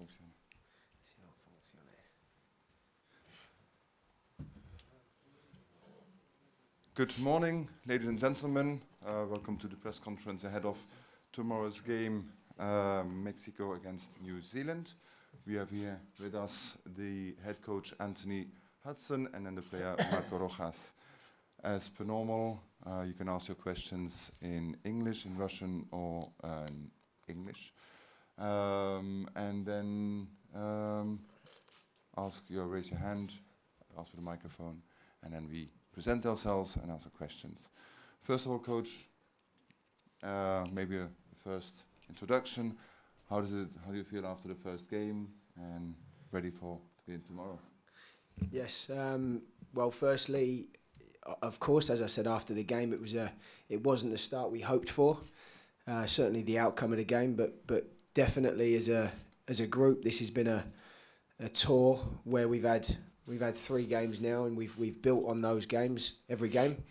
funciona. Si no funciona. Good morning, ladies and gentlemen. Welcome to the press conference ahead of tomorrow's game, Mexico against New Zealand. We have here with us the head coach Anthony Hudson and then the player Marco Rojas. As per normal, you can ask your questions in English, in Russian, or in English. And then raise your hand, ask for the microphone, and then we present ourselves and answer questions. First of all, Coach, maybe a first introduction. How do you feel after the first game and ready for the game tomorrow? Yes. Well, firstly, of course, as I said after the game, it wasn't the start we hoped for. Certainly the outcome of the game, but definitely as a group, this has been a tour where we've had 3 games now, and we've built on those games every game.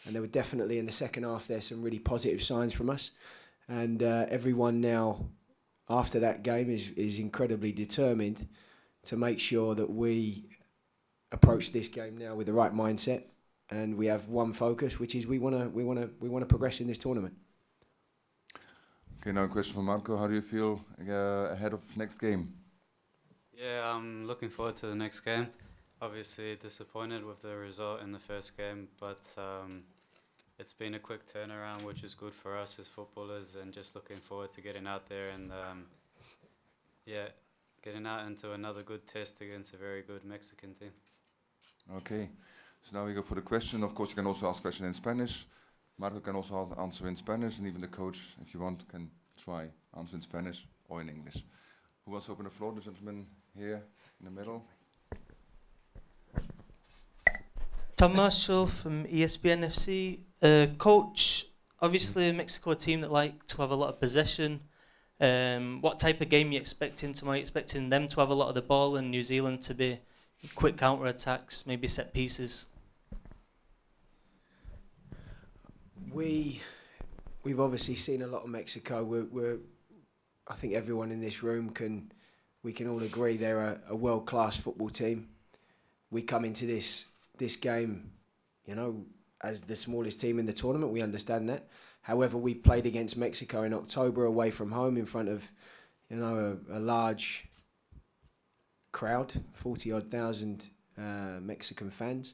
And there were definitely in the second half there some really positive signs from us, and everyone now after that game is incredibly determined to make sure that we approach this game now with the right mindset, and we have one focus, which is we want to progress in this tournament. Okay, now a question for Marco. How do you feel ahead of next game? Yeah, I'm looking forward to the next game. Obviously disappointed with the result in the first game, but it's been a quick turnaround, which is good for us as footballers, and just looking forward to getting out there and getting out into another good test against a very good Mexican team. Okay, so now we go for the question. Of course, you can also ask questions in Spanish. Marco can also answer in Spanish, and even the coach, if you want, can try answer in Spanish or in English. Who wants to open the floor? The gentleman here in the middle. Tom Marshall from ESPN FC. Coach, obviously a Mexico team that like to have a lot of possession. What type of game are you expecting tomorrow? Are you expecting them to have a lot of the ball and New Zealand to be quick counter-attacks, maybe set pieces? We've obviously seen a lot of Mexico. I think everyone in this room can all agree they're a world-class football team. We come into this game, as the smallest team in the tournament. We understand that. However, we played against Mexico in October away from home in front of, a large crowd, 40-odd thousand Mexican fans.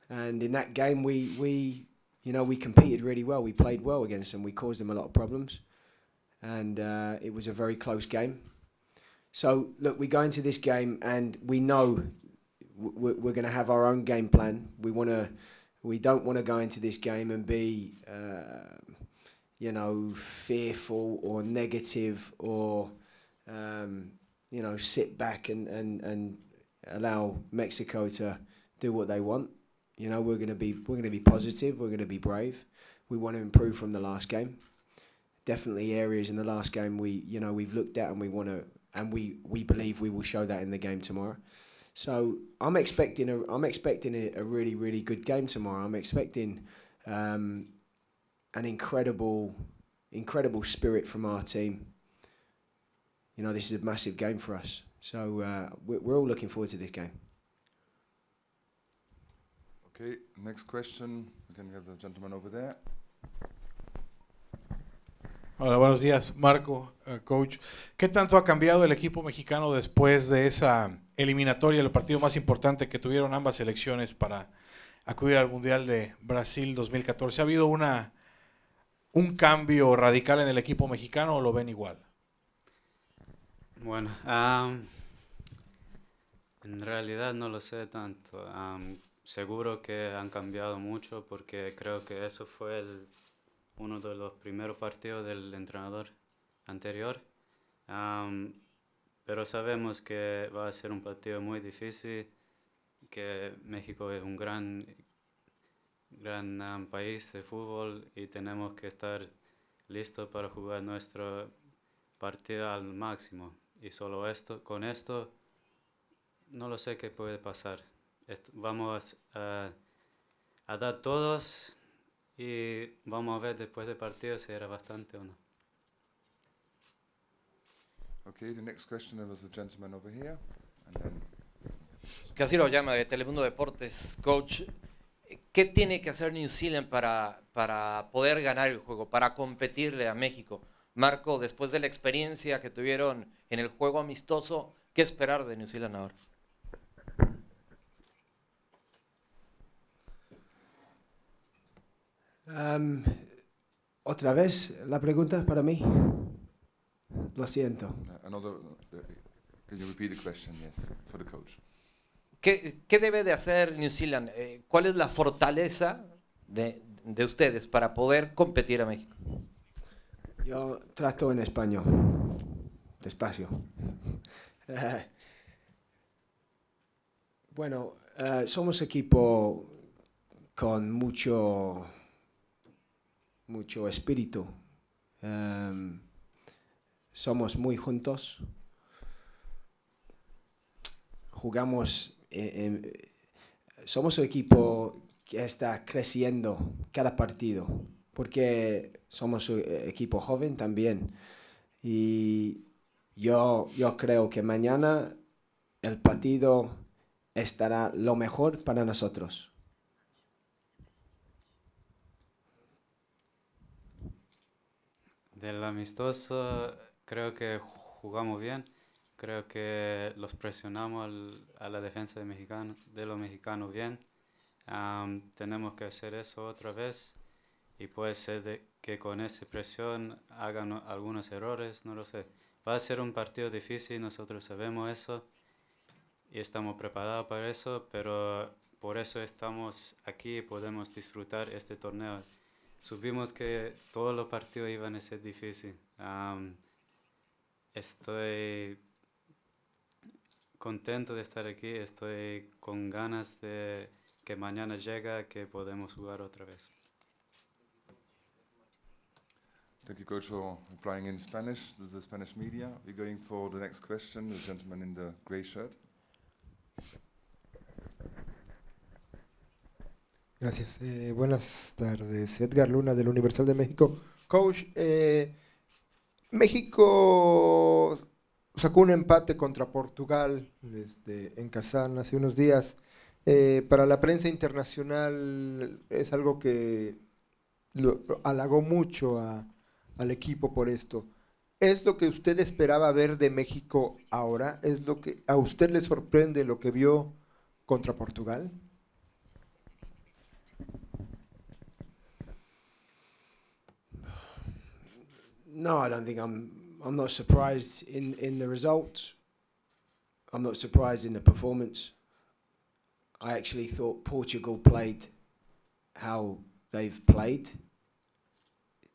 And in that game, we competed really well. We played well against them. We caused them a lot of problems. And it was a very close game. So, look, we go into this game and we know we're going to have our own game plan. We don't want to go into this game and be, fearful or negative or, sit back and allow Mexico to do what they want. We're going to be positive. We're going to be brave. We want to improve from the last game. Definitely areas in the last game we've looked at and we want to, and we believe we will show that in the game tomorrow. So I'm expecting a really, really good game tomorrow. I'm expecting an incredible spirit from our team. This is a massive game for us. So we're all looking forward to this game. Okay, next question. We can have the gentleman over there. Hola, buenos días, Marco, coach. ¿Qué tanto ha cambiado el equipo mexicano después de esa eliminatoria, el partido más importante que tuvieron ambas selecciones para acudir al Mundial de Brasil 2014? ¿Ha habido un cambio radical en el equipo mexicano o lo ven igual? Bueno, en realidad no lo sé tanto. Seguro que han cambiado mucho porque creo que eso fue uno de los primeros partidos del entrenador anterior. Pero sabemos que va a ser un partido muy difícil, que México es un gran país de fútbol y tenemos que estar listos para jugar nuestro partido al máximo. Y solo con esto, no lo sé qué puede pasar. Vamos a dar todos y vamos a ver después del partido si era bastante o no. Okay, the next question, there was a gentleman over here, and then Casiro llama de Telemundo Deportes. Coach, ¿qué tiene que hacer New Zealand para poder ganar el juego, para competirle a México? Marco, después de la experiencia que tuvieron en el juego amistoso, ¿qué esperar de New Zealand ahora? Otra vez la pregunta para mí. Lo siento. can you repeat the question? Yes, for the coach. ¿Qué debe de hacer New Zealand? ¿Cuál es la fortaleza de ustedes para poder competir a México? Yo trato en español. Despacio. Bueno, somos equipo con mucho espíritu. Somos muy juntos. Jugamos. Somos un equipo que está creciendo cada partido, porque somos un equipo joven también. Y yo creo que mañana el partido estará lo mejor para nosotros. Del amistoso creo que jugamos bien. Creo que los presionamos a la defensa de los mexicanos bien. Tenemos que hacer eso otra vez y puede ser que con esa presión hagan algunos errores, no lo sé. Va a ser un partido difícil, nosotros sabemos eso y estamos preparados para eso, pero por eso estamos aquí y podemos disfrutar este torneo. Supimos que todos los partidos iban a ser difíciles. Estoy contento de estar aquí, estoy con ganas de que mañana llega, que podemos jugar otra vez. Thank you, Coach, for replying in Spanish. This is the Spanish media. We're going for the next question, the gentleman in the grey shirt. Gracias. Buenas tardes. Edgar Luna, del Universal de México. Coach, México sacó un empate contra Portugal en Kazán hace unos días. Para la prensa internacional es algo que lo halagó mucho al equipo por esto. ¿Es lo que usted esperaba ver de México ahora? ¿Es lo que a usted le sorprende lo que vio contra Portugal? No, I don't think I'm not surprised in the result. I'm not surprised in the performance. I actually thought Portugal played how they've played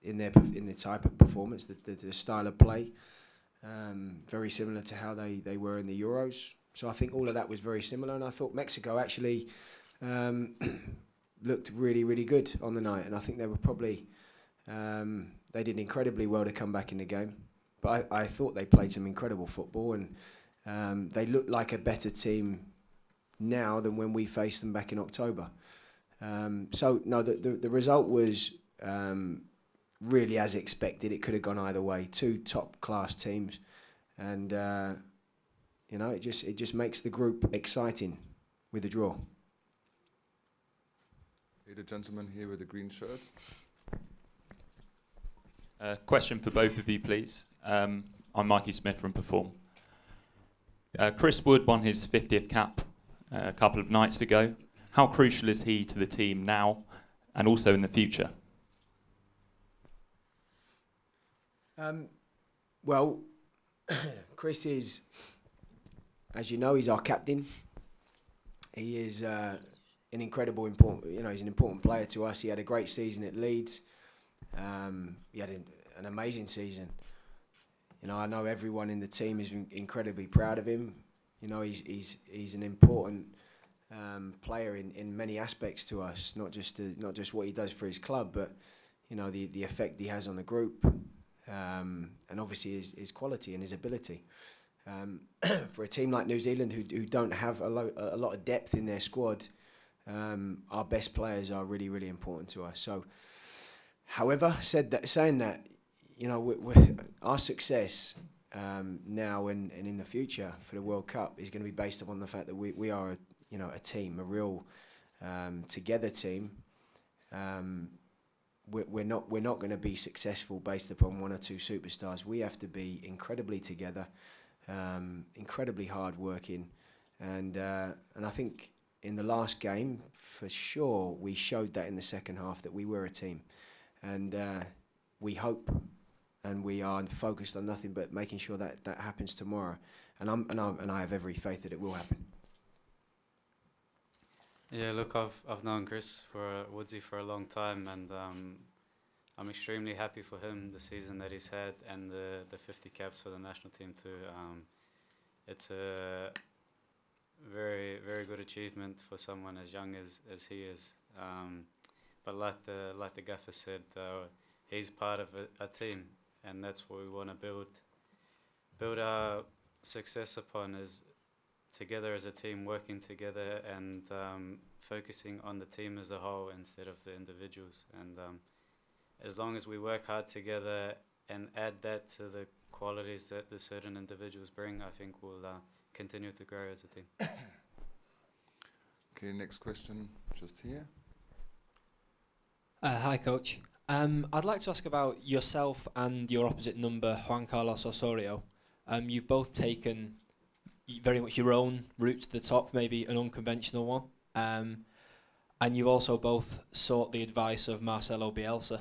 in the type of performance, the style of play, very similar to how they were in the Euros. So I think all of that was very similar, and I thought Mexico actually looked really, really good on the night, and I think they were probably they did incredibly well to come back in the game. But I thought they played some incredible football, and they look like a better team now than when we faced them back in October. So no, the result was really as expected. It could have gone either way. Two top-class teams, and you know, it just makes the group exciting with the draw. Hey, the gentleman here with the green shirt. Question for both of you, please. I'm Mikey Smith from Perform. Chris Wood won his 50th cap a couple of nights ago. How crucial is he to the team now and also in the future? Well, Chris is, as you know, he's our captain. He is an incredible, he's an important player to us. He had a great season at Leeds. He had an amazing season. You know, I know everyone in the team is incredibly proud of him. You know, he's an important player in many aspects to us, not just what he does for his club, but you know the effect he has on the group, and obviously his quality and his ability. For a team like New Zealand who don't have a lot of depth in their squad, our best players are really, really important to us. So, however, saying that, you know, our success now and in the future for the World Cup is going to be based upon the fact that we are a team, a real together team. We're not going to be successful based upon one or two superstars. We have to be incredibly together, incredibly hard working, and I think in the last game for sure we showed that in the second half that we were a team, and we hope and we are focused on nothing but making sure that that happens tomorrow, and I have every faith that it will happen. Yeah, look, I've known Chris Woodsy for a long time, and I'm extremely happy for him the season that he's had and the 50 caps for the national team too. It's a very, very good achievement for someone as young as he is. But like the gaffer said, he's part of a team, and that's what we want to build our success upon, is together as a team, working together and focusing on the team as a whole instead of the individuals. And as long as we work hard together and add that to the qualities that the certain individuals bring, I think we'll continue to grow as a team. Okay, next question, just here. Hi, Coach. I'd like to ask about yourself and your opposite number, Juan Carlos Osorio. You've both taken very much your own route to the top, maybe an unconventional one. And you've also both sought the advice of Marcelo Bielsa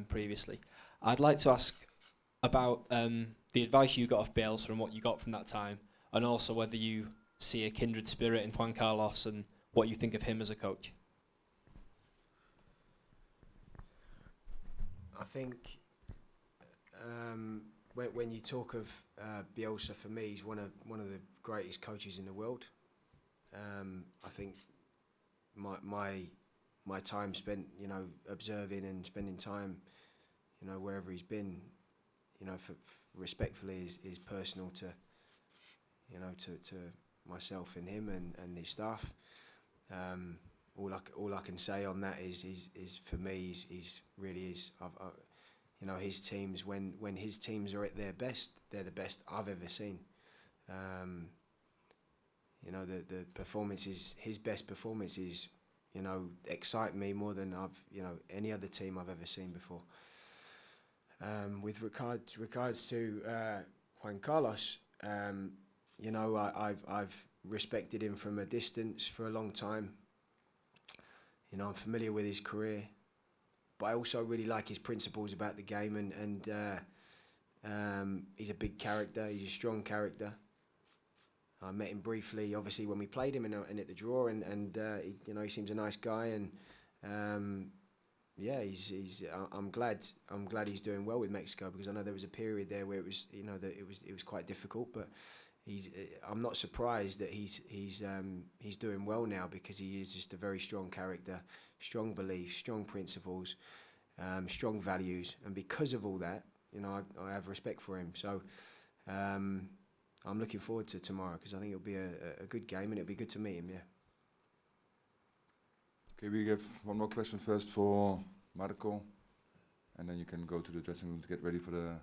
previously. I'd like to ask about the advice you got off Bielsa and what you got from that time, and also whether you see a kindred spirit in Juan Carlos and what you think of him as a coach. I think when you talk of Bielsa, for me, he's one of the greatest coaches in the world. I think my time spent, observing and spending time, wherever he's been, respectfully is personal to, to myself and him and his staff. All I can say on that is for me, he's really is. His teams, when his teams are at their best, they're the best I've ever seen. The performances, his best performances, excite me more than any other team I've ever seen before. With regards to Juan Carlos, I've respected him from a distance for a long time. I'm familiar with his career, but I also really like his principles about the game, and he's a big character. He's a strong character. I met him briefly, obviously, when we played him and at the draw, and he seems a nice guy, and I'm glad he's doing well with Mexico, because I know there was a period there where it was it was quite difficult, but I'm not surprised that he's doing well now, because he is just a very strong character, strong beliefs, strong principles, strong values, and because of all that, I have respect for him. So I'm looking forward to tomorrow, because I think it'll be a good game, and it'll be good to meet him. Yeah. Okay, we have one more question first for Marco, and then you can go to the dressing room to get ready for the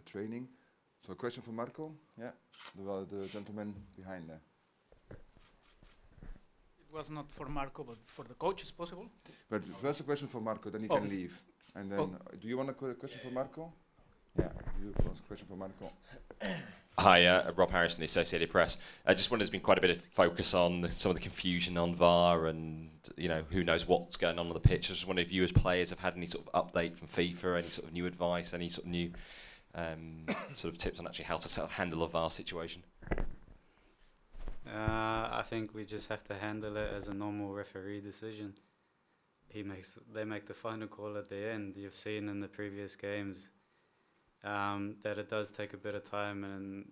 training. So a question for Marco, yeah, the gentleman behind there. It was not for Marco, but for the coach, is possible? But first a question for Marco, then he can leave. And then, do you want a question for Marco? Yeah, you ask a question for Marco. Hi, Rob Harrison, the Associated Press. I just wonder, there's been quite a bit of focus on some of the confusion on VAR and, who knows what's going on the pitch. I just wonder if you as players have had any sort of update from FIFA, any sort of new advice, any sort of new sort of tips on actually how to sort of handle a VAR situation? I think we just have to handle it as a normal referee decision. They make the final call at the end. You've seen in the previous games that it does take a bit of time, and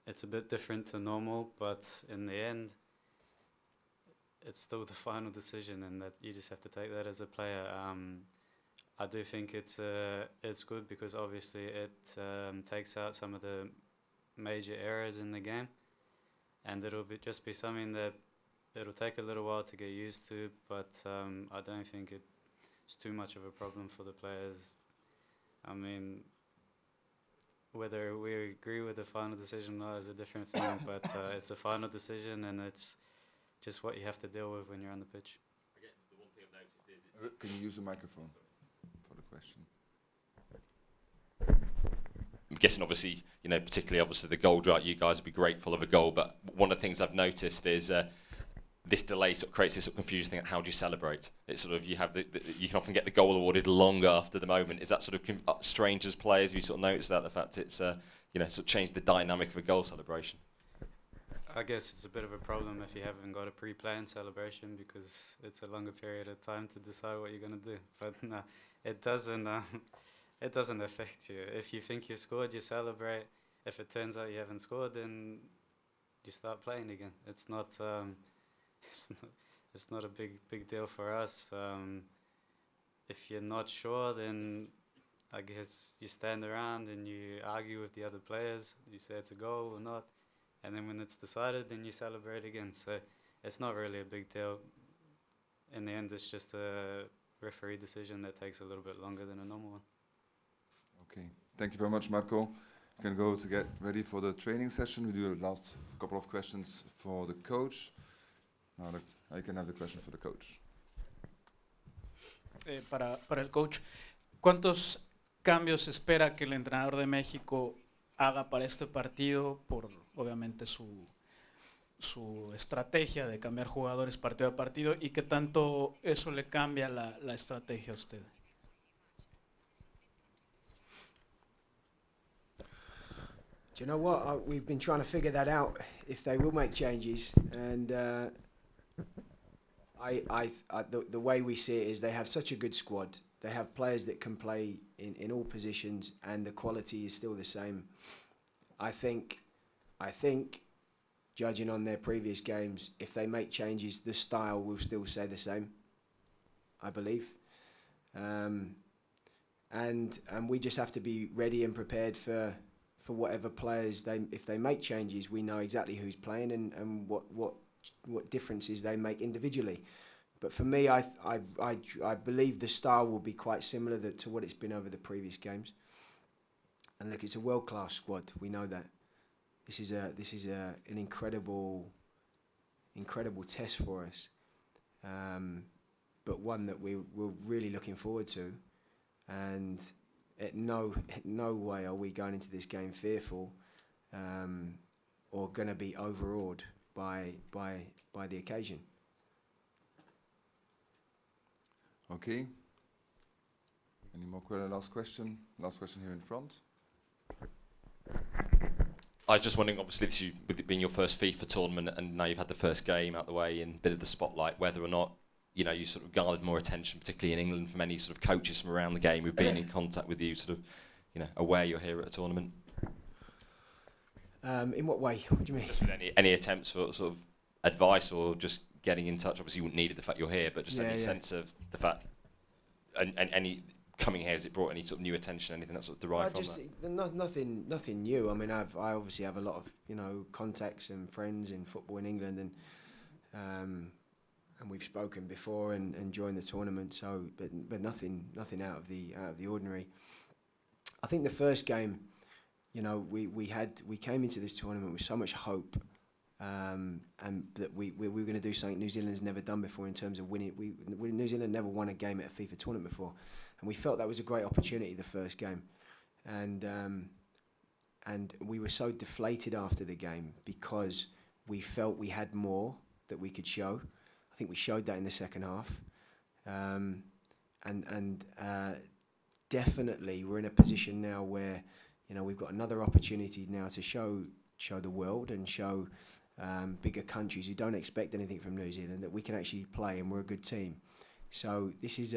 it's a bit different to normal, but in the end it's still the final decision, and that you just have to take that as a player. I do think it's good, because obviously it takes out some of the major errors in the game, and it'll just be something that it'll take a little while to get used to, but I don't think it's too much of a problem for the players. I mean, whether we agree with the final decision or not is a different thing, but it's a final decision, and it's just what you have to deal with when you're on the pitch. Again, the one thing I've noticed is... Can you use the microphone for the question? I'm guessing, obviously, you know, particularly obviously the goal drought, you guys would be grateful of a goal, but one of the things I've noticed is this delay sort of creates this sort of confusion thing. How do you celebrate? It's sort of, you have you can often get the goal awarded long after the moment. Is that sort of strange as players? Have you sort of noticed that, the fact it's you know, sort of changed the dynamic of a goal celebration? I guess it's a bit of a problem if you haven't got a pre-planned celebration, because it's a longer period of time to decide what you're gonna do. But no, it doesn't. It doesn't affect you. If you think you scored, you celebrate. If it turns out you haven't scored, then you start playing again. It's not. It's not a big deal for us. If you're not sure, then I guess you stand around and you argue with the other players. You say it's a goal or not, and then when it's decided, then you celebrate again. So it's not really a big deal. In the end, it's just a referee decision that takes a little bit longer than a normal one. Okay, thank you very much, Marco. You can go to get ready for the training session. We do a last couple of questions for the coach. Now I can have the question for the coach. Para el coach, ¿cuántos cambios espera que el entrenador de México haga para este partido por, obviamente, su estrategia de cambiar jugadores partido a partido, y qué tanto eso le cambia la estrategia a usted? Do you know what? We've been trying to figure that out, if they will make changes, and the way we see it is they have such a good squad. They have players that can play in all positions, and the quality is still the same. I think, judging on their previous games, if they make changes, the style will still stay the same, I believe. And we just have to be ready and prepared for whatever players if they make changes, we know exactly who's playing and what differences they make individually. But for me, I believe the style will be quite similar to what it's been over the previous games. And look, it's a world-class squad. We know that. This is an incredible test for us, but one that we're really looking forward to. And at no way are we going into this game fearful or going to be overawed by the occasion. Okay. Any more last question? Last question here in front. I was just wondering, obviously, this with it being your first FIFA tournament, and now you've had the first game out the way and a bit of the spotlight, whether or not, you know, you sort of garnered more attention, particularly in England, from any sort of coaches from around the game who've been in contact with you, sort of, you know, aware you're here at a tournament. In what way? What do you mean? Just with any attempts for sort of advice or just getting in touch. Obviously, you wouldn't need it, the fact you're here, but just any sense of the fact, and any coming here, has it brought any sort of new attention, anything that's sort of derived from that? Nothing new. I mean, I obviously have a lot of, you know, contacts and friends in football in England, and we've spoken before and joined the tournament. So, but nothing out of the ordinary. I think the first game, you know, we came into this tournament with so much hope, and that we were going to do something New Zealand's never done before in terms of winning. New Zealand never won a game at a FIFA tournament before, and we felt that was a great opportunity the first game, and we were so deflated after the game because we felt we had more that we could show. I think we showed that in the second half, and definitely we're in a position now where, you know, we've got another opportunity now to show the world and show bigger countries who don't expect anything from New Zealand that we can actually play and we're a good team. So this is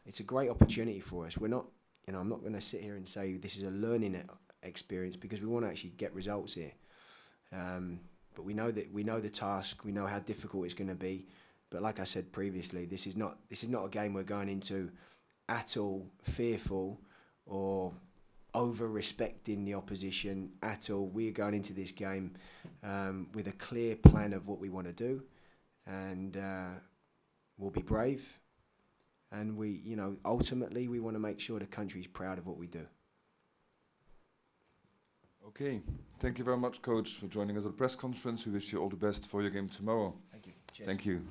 it's a great opportunity for us. We're not, you know, I'm not going to sit here and say this is a learning experience, because we want to actually get results here. But we know the task. We know how difficult it's going to be. But like I said previously, this is not a game we're going into at all fearful or over-respecting the opposition at all. We're going into this game with a clear plan of what we want to do, and we'll be brave. And we, you know, ultimately we want to make sure the country's proud of what we do. Okay, thank you very much, Coach, for joining us at the press conference. We wish you all the best for your game tomorrow. Thank you. Cheers. Thank you.